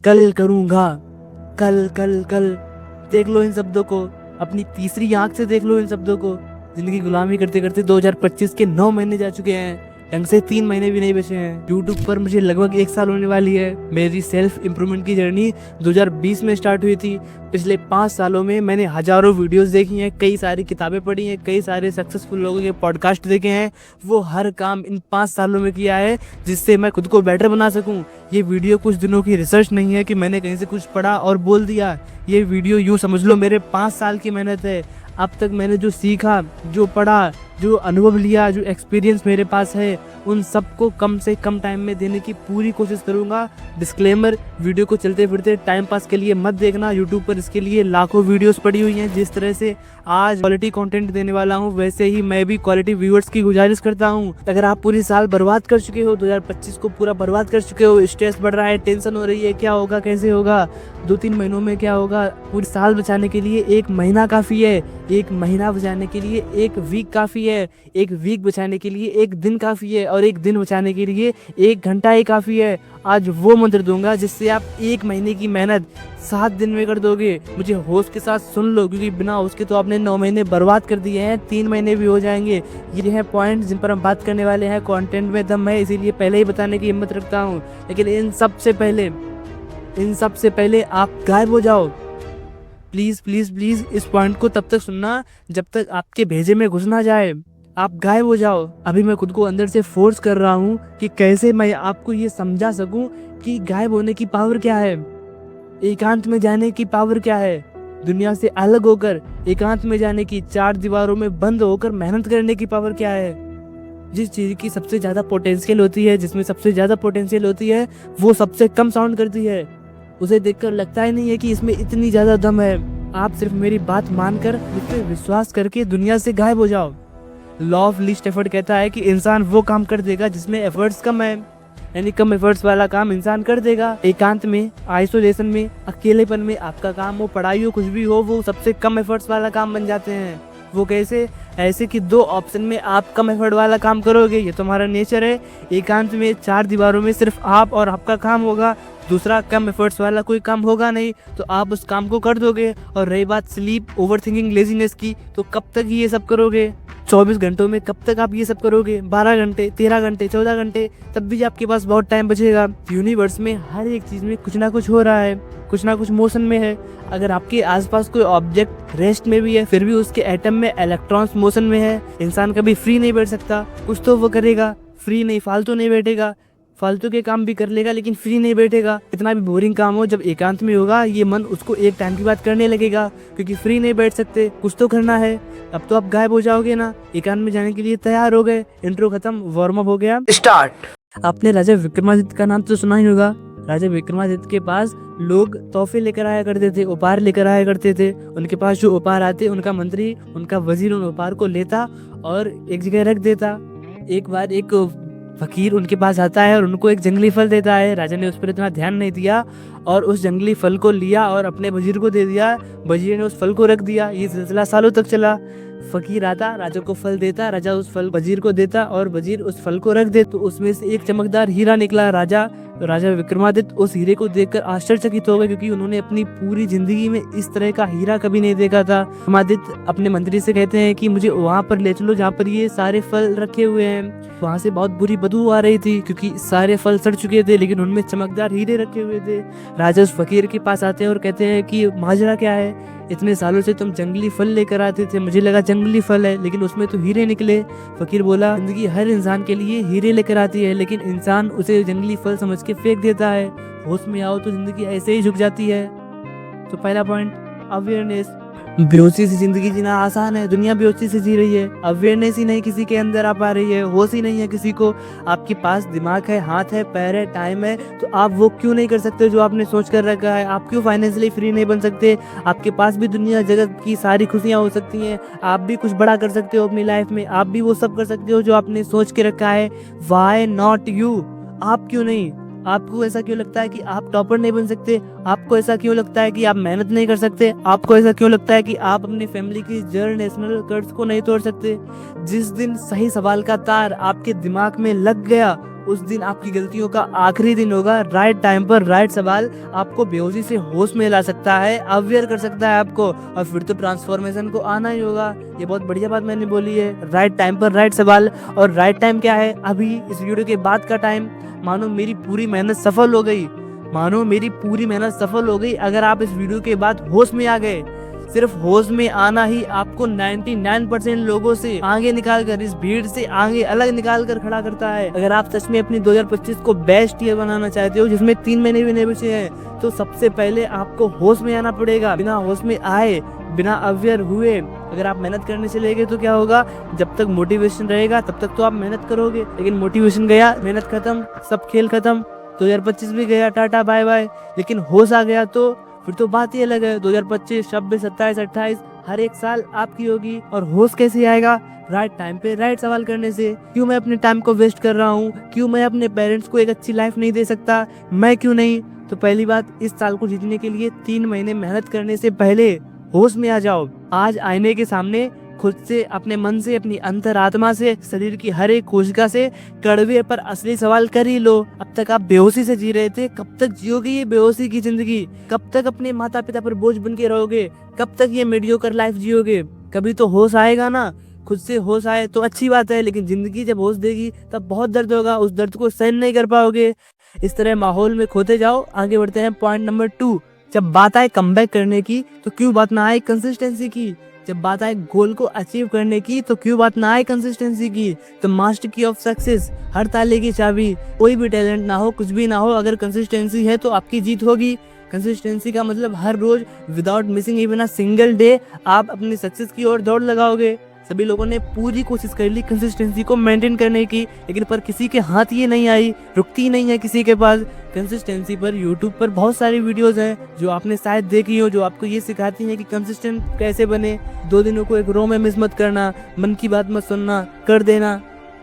कल करूँगा, कल कल कल। देख लो इन शब्दों को, अपनी तीसरी आंख से देख लो इन शब्दों को। जिंदगी गुलामी करते करते 2025 के 9 महीने जा चुके हैं, ढंग से 3 महीने भी नहीं बचे हैं। यूट्यूब पर मुझे लगभग 1 साल होने वाली है। मेरी सेल्फ इम्प्रूवमेंट की जर्नी 2020 में स्टार्ट हुई थी। पिछले 5 सालों में मैंने हजारों वीडियोस देखी हैं, कई सारी किताबें पढ़ी हैं, कई सारे सक्सेसफुल लोगों के पॉडकास्ट देखे हैं। वो हर काम इन 5 सालों में किया है जिससे मैं खुद को बेटर बना सकूं। ये वीडियो कुछ दिनों की रिसर्च नहीं है कि मैंने कहीं से कुछ पढ़ा और बोल दिया। ये वीडियो यूँ समझ लो मेरे 5 साल की मेहनत है। अब तक मैंने जो सीखा, जो पढ़ा, जो अनुभव लिया, जो एक्सपीरियंस मेरे पास है, उन सबको कम से कम टाइम में देने की पूरी कोशिश करूंगा। डिस्क्लेमर, वीडियो को चलते फिरते टाइम पास के लिए मत देखना। यूट्यूब पर इसके लिए लाखों वीडियोस पड़ी हुई हैं। जिस तरह से आज क्वालिटी कंटेंट देने वाला हूं, वैसे ही मैं भी क्वालिटी व्यूअर्स की गुजारिश करता हूं। अगर आप पूरी साल बर्बाद कर चुके हो, 2025 को पूरा बर्बाद कर चुके हो, स्ट्रेस बढ़ रहा है, टेंशन हो रही है, क्या होगा, कैसे होगा, 2-3 महीनों में क्या होगा, पूरी साल बचाने के लिए 1 महीना काफ़ी है, 1 महीना बचाने के लिए 1 वीक काफ़ी है, 1 वीक बचाने के लिए 1 दिन काफ़ी है, और 1 दिन बचाने के लिए 1 घंटा ही काफ़ी है। आज वो मंत्र दूंगा जिससे आप 1 महीने की मेहनत 7 दिन में कर दोगे। मुझे होश के साथ सुन लो, क्योंकि बिना होश के तो आपने 9 महीने बर्बाद कर दिए हैं, 3 महीने भी हो जाएंगे। ये हैं पॉइंट जिन पर हम बात करने वाले हैं। कंटेंट में दम है, इसीलिए पहले ही बताने की हिम्मत रखता हूँ। लेकिन इन सब से पहले आप गायब हो जाओ। प्लीज़ प्लीज़ प्लीज़ इस पॉइंट को तब तक सुनना जब तक आपके भेजे में घुस ना जाए। आप गायब हो जाओ। अभी मैं खुद को अंदर से फोर्स कर रहा हूँ कि कैसे मैं आपको ये समझा सकूँ कि गायब होने की पावर क्या है, एकांत में जाने की पावर क्या है, दुनिया से अलग होकर एकांत में जाने की, 4 दीवारों में बंद होकर मेहनत करने की पावर क्या है। जिस चीज़ की सबसे ज़्यादा पोटेंशियल होती है, जिसमें सबसे ज़्यादा पोटेंशियल होती है, वो सबसे कम साउंड करती है। उसे देखकर लगता ही नहीं है कि इसमें इतनी ज़्यादा दम है। आप सिर्फ मेरी बात मानकर, मुझ पर विश्वास करके दुनिया से गायब हो जाओ। लॉ ऑफ लीस्ट एफर्ट कहता है कि इंसान वो काम कर देगा जिसमें एफर्ट्स कम है, यानी कम एफर्ट्स वाला काम इंसान कर देगा। एकांत में, आइसोलेशन में, अकेलेपन में आपका काम हो, पढ़ाई हो, कुछ भी हो, वो सबसे कम एफर्ट्स वाला काम बन जाते हैं। वो कैसे? ऐसे कि 2 ऑप्शन में आप कम एफर्ट वाला काम करोगे, ये तुम्हारा नेचर है। एकांत में 4 दीवारों में सिर्फ आप और आपका काम होगा, दूसरा कम एफर्ट्स वाला कोई काम होगा नहीं, तो आप उस काम को कर दोगे। और रही बात स्लीप, ओवरथिंकिंग, लेजीनेस की, तो कब तक ये सब करोगे? 24 घंटों में कब तक आप ये सब करोगे? 12 घंटे, 13 घंटे, 14 घंटे, तब भी आपके पास बहुत टाइम बचेगा। यूनिवर्स में हर एक चीज़ में कुछ ना कुछ हो रहा है, कुछ ना कुछ मोशन में है। अगर आपके आसपास कोई ऑब्जेक्ट रेस्ट में भी है, फिर भी उसके एटम में इलेक्ट्रॉन्स मोशन में है। इंसान कभी फ्री नहीं बैठ सकता, कुछ तो वो करेगा। फ्री नहीं, फालतू नहीं बैठेगा, फालतू के काम भी कर लेगा लेकिन फ्री नहीं बैठेगा। कितना भी बोरिंग काम हो, जब एकांत में होगा ये मन उसको एक टाइम की बात करने लगेगा, क्योंकि फ्री नहीं बैठ सकते, कुछ तो करना है। अब तो आप गायब हो जाओगे ना, एकांत में जाने के लिए तैयार हो गए। इंट्रो खत्म, वार्म अप हो गया, स्टार्ट। आपने राजा विक्रमादित्य का नाम तो सुना ही होगा। राजा विक्रमादित्य के पास लोग तोहफे लेकर आया करते थे, उपहार लेकर आया करते थे। उनके पास जो उपहार आते, उनका मंत्री, उनका वजीर उन उपहार को लेता और एक जगह रख देता। एक बार एक फकीर उनके पास आता है और उनको एक जंगली फल देता है। राजा ने उस पर इतना ध्यान नहीं दिया और उस जंगली फल को लिया और अपने वजीर को दे दिया। वजीर ने उस फल को रख दिया। ये सिलसिला सालों तक चला। फकीर आता, राजा को फल देता, राजा उस फल वजीर को देता और वजीर उस फल को रख दे, तो उसमें से एक चमकदार हीरा निकला। राजा विक्रमादित्य उस हीरे को देखकर आश्चर्यचकित हो गए, क्योंकि उन्होंने अपनी पूरी जिंदगी में इस तरह का हीरा कभी नहीं देखा था। विक्रमादित्य अपने मंत्री से कहते हैं कि मुझे वहां पर ले चलो जहाँ पर ये सारे फल रखे हुए हैं। वहां से बहुत बुरी बदबू आ रही थी, क्योंकि सारे फल सड़ चुके थे लेकिन उनमें चमकदार हीरे रखे हुए थे। राजा उस फकीर के पास आते हैं और कहते हैं कि माजरा क्या है, इतने सालों से तुम जंगली फल लेकर आते थे, मुझे लगा जंगली फल है लेकिन उसमें तो हीरे निकले। फकीर बोला, जिंदगी हर इंसान के लिए हीरे लेकर आती है, लेकिन इंसान उसे जंगली फल समझ के फेंक देता है। होश में आओ तो जिंदगी ऐसे ही झुक जाती है। तो पहला पॉइंट, अवेयरनेस। बेहोशी से जिंदगी जीना आसान है, दुनिया बेहोशी से जी रही है। अवेयरनेस ही नहीं किसी के अंदर आ पा रही है, होश ही नहीं है किसी को। आपके पास दिमाग है, हाथ है, पैर है, टाइम है, तो आप वो क्यों नहीं कर सकते जो आपने सोच कर रखा है? आप क्यों फाइनेंशियली फ्री नहीं बन सकते? आपके पास भी दुनिया जगत की सारी खुशियाँ हो सकती हैं, आप भी कुछ बड़ा कर सकते हो अपनी लाइफ में, आप भी वो सब कर सकते हो जो आपने सोच के रखा है। Why not you? आप क्यों नहीं? आपको ऐसा क्यों लगता है कि आप टॉपर नहीं बन सकते? आपको ऐसा क्यों लगता है कि आप मेहनत नहीं कर सकते? आपको ऐसा क्यों लगता है कि आप अपनी फैमिली की जनरेशनल कर्ज को नहीं तोड़ सकते? जिस दिन सही सवाल का तार आपके दिमाग में लग गया, उस दिन आपकी गलतियों का आखिरी दिन होगा। राइट टाइम पर राइट सवाल आपको बेहोशी से होश में ला सकता है, अवेयर कर सकता है आपको, और फिर तो ट्रांसफॉर्मेशन को आना ही होगा। ये बहुत बढ़िया बात मैंने बोली है, राइट टाइम पर राइट सवाल। और राइट टाइम क्या है? अभी इस वीडियो के बाद का टाइम। मानो मेरी पूरी मेहनत सफल हो गई, मानो मेरी पूरी मेहनत सफल हो गई अगर आप इस वीडियो के बाद होश में आ गए। सिर्फ होश में आना ही आपको 99% लोगों से आगे निकाल कर, इस भीड़ से आगे अलग निकाल कर खड़ा करता है। अगर आप सच में अपनी 2025 को बेस्ट ईयर बनाना चाहते हो, जिसमें 3 महीने भी नहीं बचे हैं, तो सबसे पहले आपको होश में आना पड़ेगा। बिना होश में आए, बिना अवेयर हुए अगर आप मेहनत करने चले गए तो क्या होगा? जब तक मोटिवेशन रहेगा तब तक तो आप मेहनत करोगे, लेकिन मोटिवेशन गया, मेहनत खत्म, सब खेल खत्म। 2025 भी गया, टाटा बाय बाय। लेकिन होश आ गया तो फिर तो बात ही अलग है। 2025, 26, 27, 28 हर एक साल आपकी होगी। और होश कैसे आएगा? राइट टाइम पे राइट सवाल करने से। क्यों मैं अपने टाइम को वेस्ट कर रहा हूँ? क्यों मैं अपने पेरेंट्स को एक अच्छी लाइफ नहीं दे सकता? मैं क्यों नहीं? तो पहली बात, इस साल को जीतने के लिए 3 महीने मेहनत करने से पहले होश में आ जाओ। आज आईने के सामने खुद से, अपने मन से, अपनी अंतरात्मा से, शरीर की हर एक कोशिका से कड़वे पर असली सवाल कर ही लो। अब तक आप बेहोशी से जी रहे थे, कब तक जियोगे ये बेहोशी की जिंदगी? कब तक अपने माता पिता पर बोझ बन के रहोगे? कब तक ये मीडियोकर लाइफ जियोगे? कभी तो होश आएगा ना। खुद से होश आए तो अच्छी बात है, लेकिन जिंदगी जब होश देगी तब बहुत दर्द होगा, उस दर्द को सहन नहीं कर पाओगे। इस तरह माहौल में खोते जाओ। आगे बढ़ते हैं पॉइंट नंबर 2। जब बात आए कमबैक करने की तो क्यों बात ना आए कंसिस्टेंसी की? जब बात आए गोल को अचीव करने की तो क्यों बात ना आए कंसिस्टेंसी की? तो मास्टर की ऑफ सक्सेस, हर ताले की चाबी। कोई भी टैलेंट ना हो, कुछ भी ना हो, अगर कंसिस्टेंसी है तो आपकी जीत होगी। कंसिस्टेंसी का मतलब हर रोज without missing even a single day आप अपनी सक्सेस की ओर दौड़ लगाओगे। सभी लोगों ने पूरी कोशिश कर ली कंसिस्टेंसी को मेंटेन करने की, लेकिन पर किसी के हाथ ये नहीं आई, रुकती नहीं है किसी के पास। कंसिस्टेंसी पर यूट्यूब पर बहुत सारी वीडियोस हैं जो आपने शायद देखी हो, जो आपको ये सिखाती हैं कि कंसिस्टेंट कैसे बने। 2 दिनों को एक रो में मिस मत करना, मन की बात मत सुनना, कर देना।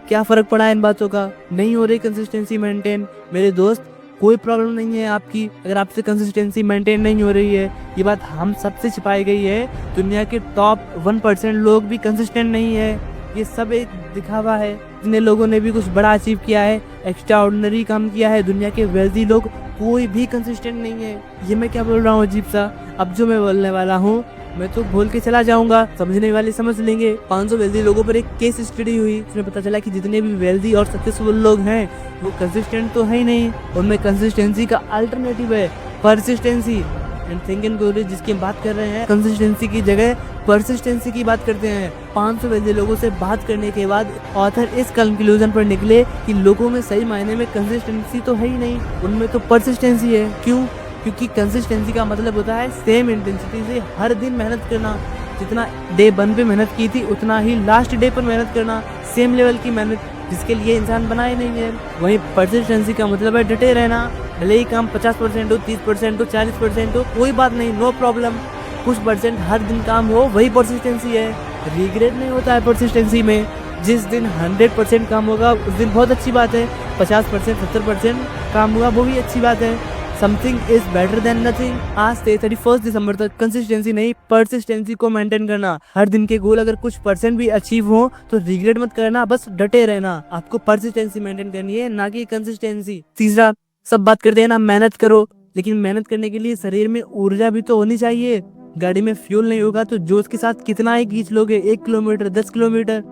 क्या फर्क पड़ा इन बातों का? नहीं हो रही कंसिस्टेंसी मेंटेन। मेरे दोस्त, कोई प्रॉब्लम नहीं है आपकी अगर आपसे कंसिस्टेंसी मेंटेन नहीं हो रही है। ये बात हम सबसे छिपाई गई है। दुनिया के टॉप 1% लोग भी कंसिस्टेंट नहीं है। ये सब एक दिखावा है। जितने लोगों ने भी कुछ बड़ा अचीव किया है, एक्स्ट्रा ऑर्डिनरी काम किया है, दुनिया के वेल्दी लोग, कोई भी कंसिस्टेंट नहीं है। ये मैं क्या बोल रहा हूँ अजीब सा? अब जो मैं बोलने वाला हूँ मैं तो बोल के चला जाऊंगा, समझने वाले समझ लेंगे। 500 वेल्दी लोगों पर एक केस स्टडी हुई, उसमें पता चला कि जितने भी वेल्दी और सक्सेसफुल लोग हैं वो कंसिस्टेंट तो है ही नहीं। उनमें कंसिस्टेंसी का अल्टरनेटिव है persistency. And think and grow rich जिसकी हम बात कर रहे हैं, कंसिस्टेंसी की जगह परसिस्टेंसी की बात करते हैं। 500 वेल्दी लोगों से बात करने के बाद ऑथर इस कंक्लूजन पर निकले कि लोगों में सही मायने में कंसिस्टेंसी तो है ही नहीं, उनमें तो परसिस्टेंसी है। क्यों? क्योंकि कंसिस्टेंसी का मतलब होता है सेम इंटेंसिटी से हर दिन मेहनत करना। जितना डे 1 पे मेहनत की थी उतना ही लास्ट डे पर मेहनत करना, सेम लेवल की मेहनत, जिसके लिए इंसान बना ही नहीं है। वहीं परसिस्टेंसी का मतलब है डटे रहना। भले ही काम 50% हो, 30% हो, 40% हो, कोई बात नहीं, नो प्रॉब्लम। कुछ परसेंट हर दिन काम हो, वही परसिस्टेंसी है। रिग्रेट नहीं होता है परसिस्टेंसी में। जिस दिन 100% काम होगा उस दिन बहुत अच्छी बात है। 50%, 70% काम हुआ वो भी अच्छी बात है। Something is better than nothing. आज से 31 दिसंबर तक कंसिस्टेंसी नहीं, परसिस्टेंसी को मेंटेन करना। हर दिन के गोल अगर कुछ परसेंट भी अचीव हो तो रिग्रेट मत करना, बस डटे रहना। आपको परसिस्टेंसी मेंटेन करनी है, ना कि कंसिस्टेंसी। तीसरा, सब बात करते हैं ना मेहनत करो, लेकिन मेहनत करने के लिए शरीर में ऊर्जा भी तो होनी चाहिए। गाड़ी में फ्यूल नहीं होगा तो जोश के साथ कितना ही खींच लोगे, 1 किलोमीटर, 10 किलोमीटर।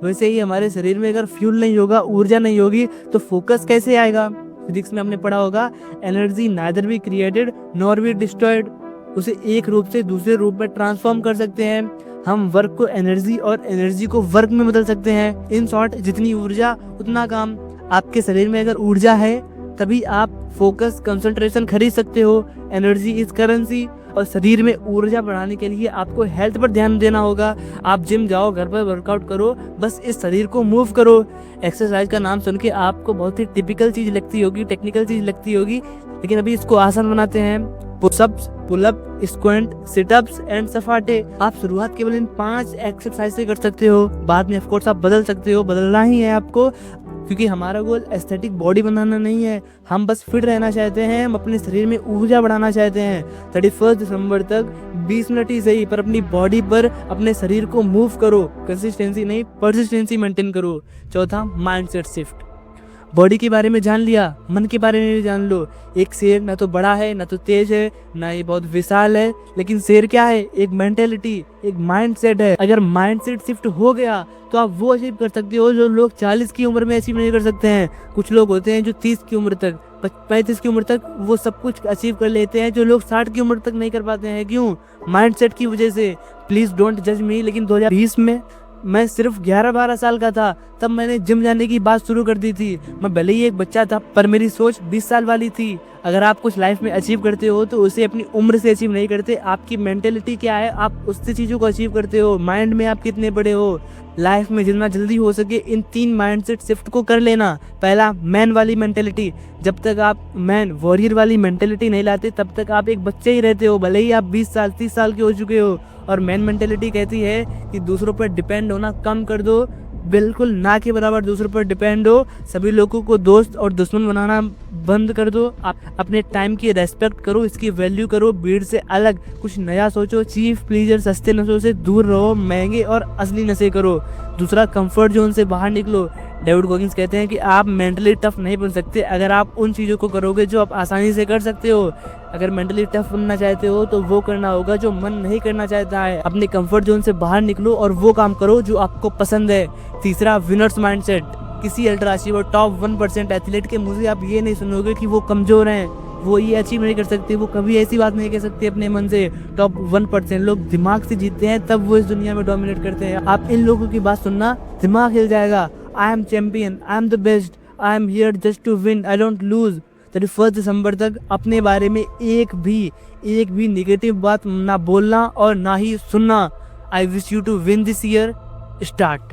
वैसे ही हमारे शरीर में अगर फ्यूल नहीं होगा, ऊर्जा नहीं होगी, तो फोकस कैसे आएगा? फिजिक्स में हमने पढ़ा होगा, energy neither be created nor be destroyed. उसे एक रूप से दूसरे रूप में ट्रांसफॉर्म कर सकते हैं। हम वर्क को एनर्जी और एनर्जी को वर्क में बदल सकते हैं। इन शॉर्ट, जितनी ऊर्जा उतना काम। आपके शरीर में अगर ऊर्जा है तभी आप फोकस, कंसंट्रेशन खरीद सकते हो। Energy is currency. और शरीर में ऊर्जा बढ़ाने के लिए आपको हेल्थ पर ध्यान देना होगा। आप जिम जाओ, घर पर वर्कआउट करो, बस इस शरीर को मूव करो। एक्सरसाइज का नाम सुन के आपको बहुत ही टिपिकल चीज लगती होगी, टेक्निकल चीज लगती होगी, लेकिन अभी इसको आसान बनाते हैं। Pushups, pullup, squat, situps and सफाटे। आप शुरुआत केवल इन 5 एक्सरसाइज से कर सकते हो। बाद में ऑफ कोर्स आप बदल सकते हो, बदलना ही है आपको, क्योंकि हमारा गोल एस्थेटिक बॉडी बनाना नहीं है। हम बस फिट रहना चाहते हैं, हम अपने शरीर में ऊर्जा बढ़ाना चाहते हैं। 31 दिसंबर तक 20 मिनट ही सही, पर अपनी बॉडी पर, अपने शरीर को मूव करो। कंसिस्टेंसी नहीं, परसिस्टेंसी मेंटेन करो। चौथा, माइंडसेट शिफ्ट। बॉडी के बारे में जान लिया, मन के बारे में भी जान लो। एक शेर ना तो बड़ा है, ना तो तेज है, ना ही बहुत विशाल है, लेकिन शेर क्या है? एक मेंटेलिटी, एक माइंडसेट है। अगर माइंडसेट शिफ्ट हो गया तो आप वो अचीव कर सकते हो जो लोग 40 की उम्र में अचीव नहीं कर सकते हैं। कुछ लोग होते हैं जो 30 की उम्र तक, 35 की उम्र तक वो सब कुछ अचीव कर लेते हैं, जो लोग 60 की उम्र तक नहीं कर पाते हैं। क्यों? माइंडसेट की वजह से। प्लीज डोंट जज मी, लेकिन 2020 में मैं सिर्फ 11-12 साल का था, तब मैंने जिम जाने की बात शुरू कर दी थी। मैं भले ही एक बच्चा था, पर मेरी सोच 20 साल वाली थी। अगर आप कुछ लाइफ में अचीव करते हो तो उसे अपनी उम्र से अचीव नहीं करते। आपकी मेंटेलिटी क्या है, आप उससे चीज़ों को अचीव करते हो। माइंड में आप कितने बड़े हो। लाइफ में जितना जल्दी हो सके इन 3 माइंडसेट शिफ्ट को कर लेना। पहला, मैन वाली मेंटेलिटी। जब तक आप मैन वॉरियर वाली मेंटेलिटी नहीं लाते तब तक आप एक बच्चे ही रहते हो, भले ही आप 20 साल 30 साल के हो चुके हो। और मैन मेंटेलिटी कहती है कि दूसरों पर डिपेंड होना कम कर दो, बिल्कुल ना के बराबर दूसरों पर डिपेंड हो। सभी लोगों को दोस्त और दुश्मन बनाना बंद कर दो। आप अपने टाइम की रेस्पेक्ट करो, इसकी वैल्यू करो। भीड़ से अलग कुछ नया सोचो। चीफ प्लीजर, सस्ते नशों से दूर रहो, महंगे और असली नशे करो। दूसरा, कंफर्ट जोन से बाहर निकलो। डेविड गॉगिंस कहते हैं कि आप मेंटली टफ नहीं बन सकते अगर आप उन चीज़ों को करोगे जो आप आसानी से कर सकते हो। अगर मेंटली टफ बनना चाहते हो तो वो करना होगा जो मन नहीं करना चाहता है। अपने कंफर्ट जोन से बाहर निकलो और वो काम करो जो आपको पसंद है। तीसरा, विनर्स माइंडसेट। किसी अल्ट्रा अचीवर और टॉप 1% एथलीट के मुझे आप ये नहीं सुनोगे कि वो कमज़ोर हैं, वो ये अचीव नहीं कर सकते, वो कभी ऐसी बात नहीं कह सकते अपने मन से। टॉप 1% लोग दिमाग से जीतते हैं, तब वो इस दुनिया में डोमिनेट करते हैं। आप इन लोगों की बात सुनना, दिमाग हिल जाएगा। I am champion, I am the best, I am here just to win, I don't lose. 31 दिसंबर तक अपने बारे में एक भी निगेटिव बात ना बोलना और ना ही सुनना। I wish you to win this year. Start.